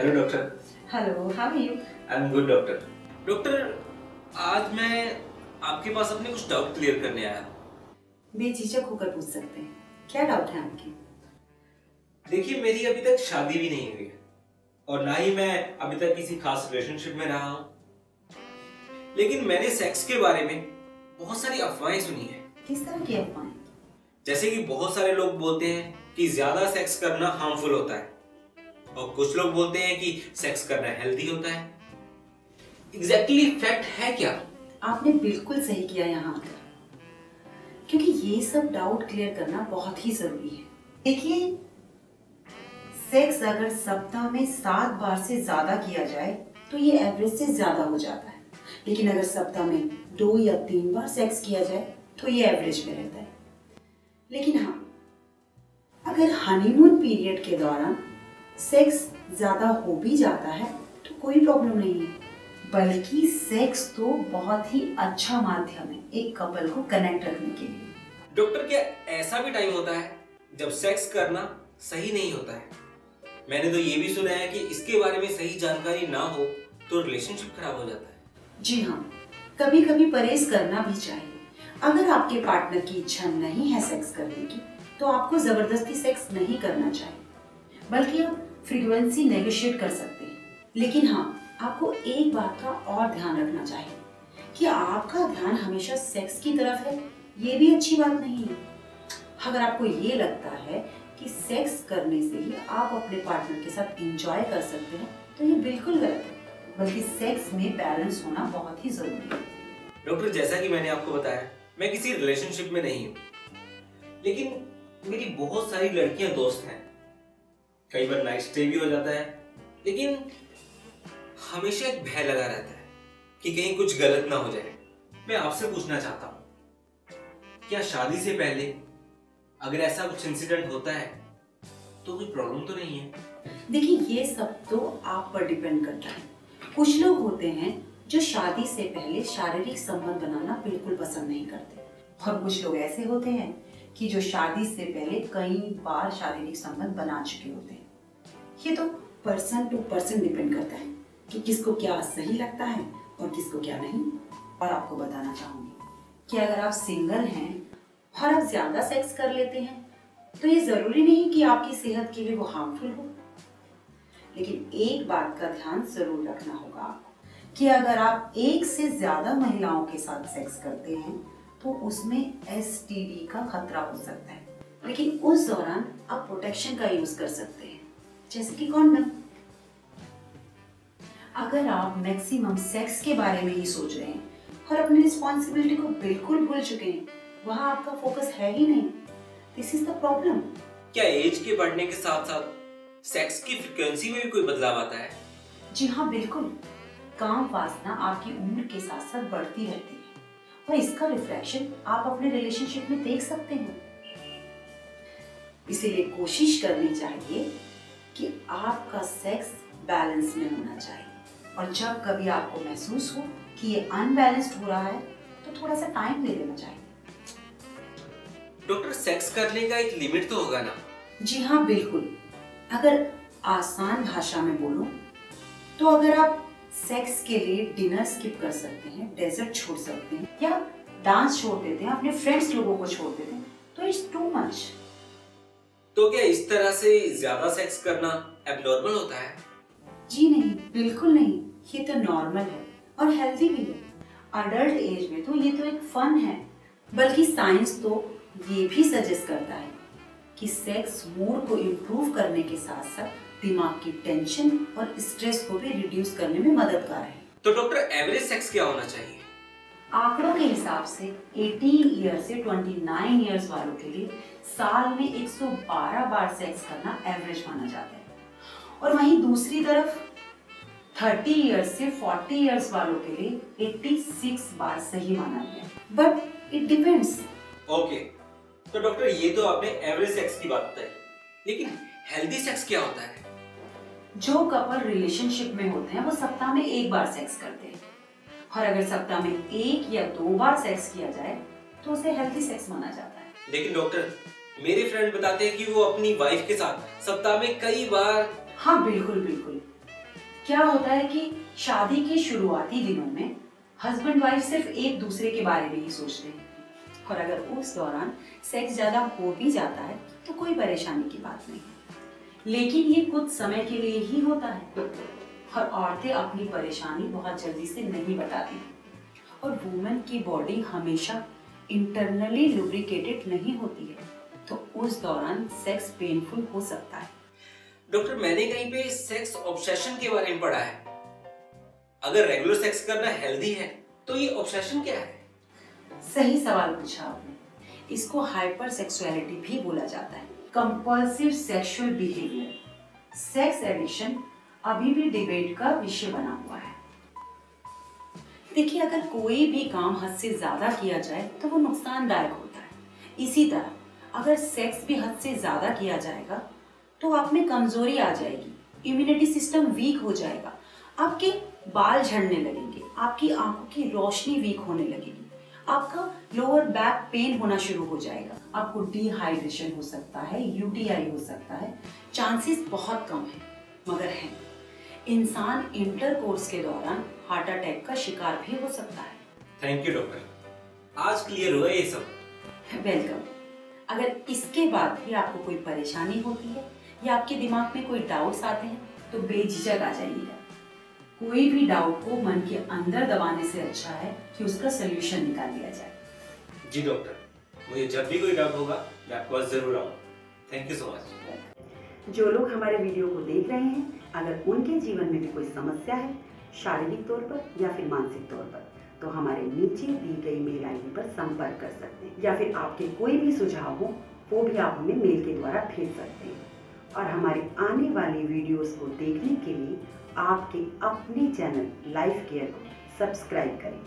Hello doctor. Hello, how are you? I am good doctor. Doctor, आज मैं आपके पास अपने कुछ डाउट क्लियर करने आया। बेझिझक होकर पूछ सकते हैं, क्या डाउट है आपके? देखिए, मेरी अभी तक शादी भी नहीं हुई है और ना ही मैं अभी तक किसी खास रिलेशनशिप में रहा हूँ, लेकिन मैंने सेक्स के बारे में बहुत सारी अफवाहें सुनी है। किस तरह की अफवाहें? जैसे कि बहुत सारे लोग बोलते हैं कि ज्यादा सेक्स करना हार्मफुल होता है और कुछ लोग बोलते हैं कि सेक्स करना हेल्दी होता है। एग्जैक्टली फैक्ट है क्या? आपने बिल्कुल सही किया यहाँ आकर, क्योंकि ये सब डाउट क्लियर करना बहुत ही जरूरी है। देखिए, सेक्स अगर सप्ताह में 7 बार से ज्यादा किया जाए तो ये एवरेज से ज्यादा हो जाता है, लेकिन अगर सप्ताह में 2 या 3 बार सेक्स किया जाए तो ये एवरेज में रहता है। लेकिन हाँ, अगर हनीमून पीरियड के दौरान सेक्स ज्यादा हो भी जाता है तो कोई प्रॉब्लम नहीं है, बल्कि सेक्स तो बहुत ही अच्छा माध्यम है एक कपल को कनेक्ट रखने के लिए। डॉक्टर, क्या ऐसा भी टाइम होता है जब सेक्स करना सही नहीं होता है? मैंने तो ये भी सुना है कि इसके बारे में सही जानकारी ना हो तो रिलेशनशिप खराब हो जाता है। जी हाँ, कभी कभी परहेज करना भी चाहिए। अगर आपके पार्टनर की इच्छा नहीं है सेक्स करने की तो आपको जबरदस्ती सेक्स नहीं करना चाहिए, बल्कि आप फ्रीक्वेंसी नेगोशिएट कर सकते हैं। लेकिन हाँ, आपको एक बात का और ध्यान रखना चाहिए कि आपका ध्यान हमेशा सेक्स की तरफ है, ये भी अच्छी बात नहीं है। अगर आपको ये लगता है कि सेक्स करने से ही आप अपने पार्टनर के साथ एंजॉय कर सकते हैं तो ये बिल्कुल गलत है, बल्कि सेक्स में बैलेंस होना बहुत ही जरूरी है। डॉक्टर, जैसा कि मैंने आपको बताया, मैं किसी रिलेशनशिप में नहीं हूँ, लेकिन मेरी बहुत सारी लड़कियां दोस्त हैं। कई बार नाइट स्टे भी हो जाता है, लेकिन हमेशा एक भय लगा रहता है कि कहीं कुछ गलत ना हो जाए। मैं आपसे पूछना चाहता हूँ, क्या शादी से पहले अगर ऐसा कुछ इंसिडेंट होता है तो कोई प्रॉब्लम तो नहीं है? देखिए, ये सब तो आप पर डिपेंड करता है। कुछ लोग होते हैं जो शादी से पहले शारीरिक संबंध बनाना बिल्कुल पसंद नहीं करते, और कुछ लोग ऐसे होते हैं कि जो शादी से पहले कई बार शारीरिक संबंध बना चुके होते हैं। ये तो पर्सन टू पर्सन डिपेंड करता है कि किसको क्या सही लगता है और किसको क्या नहीं। और आपको बताना चाहूंगी कि अगर आप सिंगल हैं और आप ज्यादा सेक्स कर लेते हैं तो ये जरूरी नहीं कि आपकी सेहत के लिए वो हार्मफुल हो। लेकिन एक बात का ध्यान जरूर रखना होगा आपको कि अगर आप एक से ज्यादा महिलाओं के साथ सेक्स करते हैं तो उसमें एसटीडी का खतरा हो सकता है, लेकिन उस दौरान आप प्रोटेक्शन का यूज कर सकते हैं, जैसे कि कॉन्डम। अगर आप मैक्सिमम सेक्स के बारे में ही सोच रहे हैं और अपनी रिस्पॉन्सिबिलिटी को बिल्कुल भूल चुके हैं, वहां आपका फोकस है ही नहीं, दिस इज द प्रॉब्लम। क्या एज के बढ़ने के साथ साथ सेक्स की फ्रीक्वेंसी में भी कोई बदलाव आता है? जी हाँ, बिल्कुल। काम वासना आपकी उम्र के साथ साथ बढ़ती रहती है और इसका रिफ्लेक्शन आप अपने रिलेशनशिप में देख सकते हैं। इसीलिए कोशिश करनी चाहिए कि आपका सेक्स बैलेंस में होना चाहिए, और जब कभी आपको महसूस हो कि ये अनबैलेंस्ड हो रहा है तो थोड़ा सा टाइम ले लेना चाहिए। डॉक्टर, सेक्स करने का एक लिमिट तो होगा ना? जी हाँ, बिल्कुल। अगर आसान भाषा में बोलूं तो अगर आप सेक्स के लिए डिनर स्किप कर सकते हैं, डेजर्ट छोड़ सकते हैं, या डांस छोड़ देते हैं, अपने फ्रेंड्स लोगों को छोड़ देते हैं, तो इट्स टू मच। तो क्या इस तरह से ज्यादा सेक्स करना एबनॉर्मल होता है? जी नहीं, बिल्कुल नहीं। ये तो नॉर्मल है और हेल्दी भी है। अडल्ट एज में तो ये तो एक फन है, बल्कि साइंस तो ये भी सजेस्ट करता है कि सेक्स मूड को इम्प्रूव करने के साथ साथ दिमाग की टेंशन और स्ट्रेस को भी रिड्यूस करने में मददगार है। तो डॉक्टर, एवरेज सेक्स क्या होना चाहिए? आंकड़ों के हिसाब से 18 ईयर से 29 ईयर्स वालों के लिए साल में 112 बार सेक्स करना एवरेज माना जाता है, और वहीं दूसरी तरफ 30 ईयर्स से 40 ईयर्स वालों के लिए 86 बार सही माना गया है। But it depends. ओके, तो डॉक्टर, ये तो आपने एवरेज सेक्स की बात बताई, लेकिन हेल्दी सेक्स क्या होता है? जो कपल रिलेशनशिप में होते हैं वो सप्ताह में 1 बार सेक्स करते हैं, और अगर सप्ताह में 1 या 2 बार सेक्स किया जाए तो उसे हेल्दी सेक्स माना जाता है। लेकिन डॉक्टर, मेरे फ्रेंड बताते हैं कि वो अपनी वाइफ के साथ सप्ताह में कई बार। हाँ, बिल्कुल बिल्कुल। क्या होता है कि शादी के शुरुआती दिनों में हस्बैंड वाइफ सिर्फ एक दूसरे के बारे में ही सोचते हैं, और अगर उस दौरान सेक्स ज्यादा हो भी जाता है तो कोई परेशानी की बात नहीं है। लेकिन ये कुछ समय के लिए ही होता है, और औरतें अपनी परेशानी बहुत जल्दी से नहीं बताती, और वुमेन की बॉडी हमेशा इंटरनली लुब्रिकेटेड नहीं होती है, तो उस दौरान सेक्स पेनफुल हो सकता है। डॉक्टर, मैंने कहीं पे सेक्स ऑब्सेशन के बारे में पढ़ा है। अगर रेगुलर सेक्स करना हेल्दी है तो ये ऑब्सेशन क्या है? सही सवाल पूछा आपने। इसको हाइपर सेक्सुअलिटी भी बोला जाता है, compulsive sexual behaviour. Sex addiction अभी भी डिबेट का विषय बना हुआ है। देखिए, अगर कोई भी काम हद से ज्यादा किया जाए तो वो नुकसानदायक होता है। इसी तरह अगर सेक्स भी हद से ज्यादा किया जाएगा तो आप में कमजोरी आ जाएगी, इम्यूनिटी सिस्टम वीक हो जाएगा, आपके बाल झड़ने लगेंगे, आपकी आंखों की रोशनी वीक होने लगेगी, आपका लोअर बैक पेन होना शुरू हो जाएगा, आपको डिहाइड्रेशन हो सकता है, यूटीआई हो सकता है। चांसेस बहुत कम है, मगर है। इंसान इंटरकोर्स के दौरान हार्ट अटैक का शिकार भी हो सकता है। थैंक यू डॉक्टर, आज क्लियर हुआ ये सब। वेलकम। अगर इसके बाद भी आपको कोई परेशानी होती है या आपके दिमाग में कोई डाउट्स आते हैं तो बेझिझक आ जाइएगा। कोई भी डाउट को मन के अंदर दबाने से अच्छा है कि उसका सलूशन निकाल लिया जाए। जी डॉक्टर, मुझे जब भी कोई डाउट होगा मैं आपके पास जरूर आऊंगा। Thank you so much. जो लोग हमारे वीडियो को देख रहे हैं, अगर उनके जीवन में भी कोई समस्या है, शारीरिक तौर पर या फिर मानसिक तौर पर, तो हमारे नीचे दी गई मेल आईडी पर संपर्क कर सकते हैं, या फिर आपके कोई भी सुझाव हो वो भी आप हमें मेल के द्वारा भेज सकते हैं। और हमारी आने वाली वीडियोस को देखने के लिए आपके अपने चैनल लाइफ केयर को सब्सक्राइब करें।